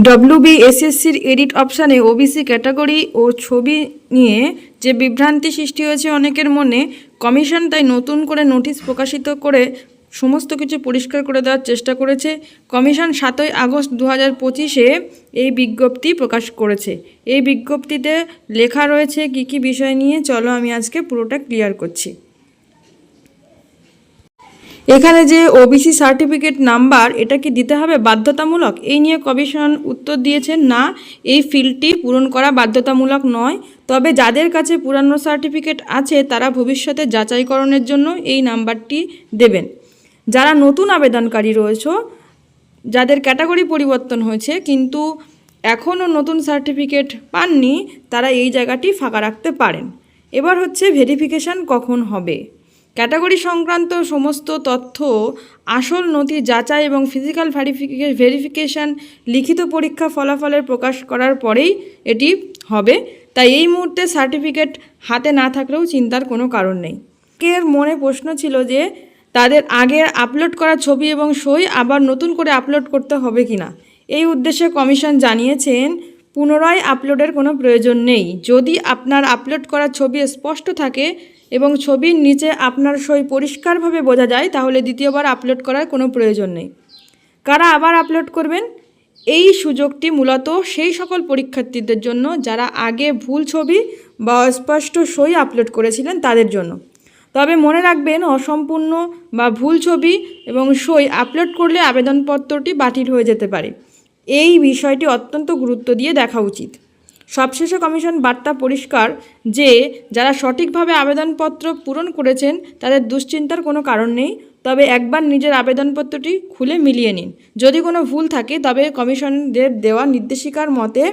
ডব্লিউবিএসএসসির edit অপশানে OBC category ও ছবি নিয়ে যে বিভ্রান্তি সৃষ্টি হয়েছে অনেকের মনে, কমিশন তাই নতুন করে নোটিশ প্রকাশিত করে সমস্ত কিছু পরিষ্কার করে দেওয়ার চেষ্টা করেছে। কমিশন 7ই আগস্ট 2025-এ এই বিজ্ঞপ্তি প্রকাশ করেছে। এই বিজ্ঞপ্তিতে লেখা রয়েছে কী কী বিষয় নিয়ে, চলো আমি আজকে পুরোটা ক্লিয়ার করছি। এখানে যে ওবিসি সার্টিফিকেট নাম্বার, এটা কি দিতে হবে বাধ্যতামূলক? এই নিয়ে কমিশন উত্তর দিয়েছেন, না, এই ফিল্ডটি পূরণ করা বাধ্যতামূলক নয়। তবে যাদের কাছে পুরানো সার্টিফিকেট আছে তারা ভবিষ্যতে যাচাইকরণের জন্য এই নাম্বারটি দেবেন। যারা নতুন আবেদনকারী রয়েছে, যাদের ক্যাটাগরি পরিবর্তন হয়েছে কিন্তু এখনও নতুন সার্টিফিকেট পাননি, তারা এই জায়গাটি ফাঁকা রাখতে পারেন। এবার হচ্ছে ভেরিফিকেশান কখন হবে। ক্যাটাগরি সংক্রান্ত সমস্ত তথ্য, আসল নথি যাচাই এবং ফিজিক্যাল ভেরিফিকেশান লিখিত পরীক্ষা ফলাফলের প্রকাশ করার পরেই এটি হবে। তাই এই মুহূর্তে সার্টিফিকেট হাতে না থাকলেও চিন্তার কোনো কারণ নেই। এর মনে প্রশ্ন ছিল যে তাদের আগের আপলোড করা ছবি এবং সই আবার নতুন করে আপলোড করতে হবে কিনা। এই উদ্দেশ্যে কমিশন জানিয়েছেন, পুনরায় আপলোডের কোনো প্রয়োজন নেই। যদি আপনার আপলোড করা ছবি স্পষ্ট থাকে এবং ছবির নিচে আপনার সই পরিষ্কারভাবে বোঝা যায়, তাহলে দ্বিতীয়বার আপলোড করার কোনো প্রয়োজন নেই। কারা আবার আপলোড করবেন? এই সুযোগটি মূলত সেই সকল পরীক্ষার্থীদের জন্য যারা আগে ভুল ছবি বা অস্পষ্ট সই আপলোড করেছিলেন তাদের জন্য। তবে মনে রাখবেন, অসম্পূর্ণ বা ভুল ছবি এবং সই আপলোড করলে আবেদনপত্রটি বাতিল হয়ে যেতে পারে। এই বিষয়টি অত্যন্ত গুরুত্ব দিয়ে দেখা উচিত। সবশেষে কমিশন বার্তা পরিষ্কার যে যারা সঠিকভাবে আবেদনপত্র পূরণ করেছেন তাদের দুশ্চিন্তার কোনো কারণ নেই। তবে একবার নিজের আবেদনপত্রটি খুলে মিলিয়ে নিন। যদি কোনো ভুল থাকে তবে কমিশনদের দেওয়া নির্দেশিকার মতে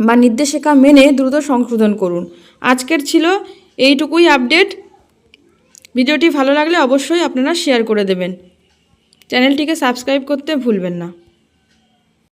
বা নির্দেশিকা মেনে দ্রুত সংশোধন করুন। আজকের ছিল এইটুকুই আপডেট। ভিডিওটি ভালো লাগলে অবশ্যই আপনারা শেয়ার করে দেবেন। চ্যানেলটিকে সাবস্ক্রাইব করতে ভুলবেন না।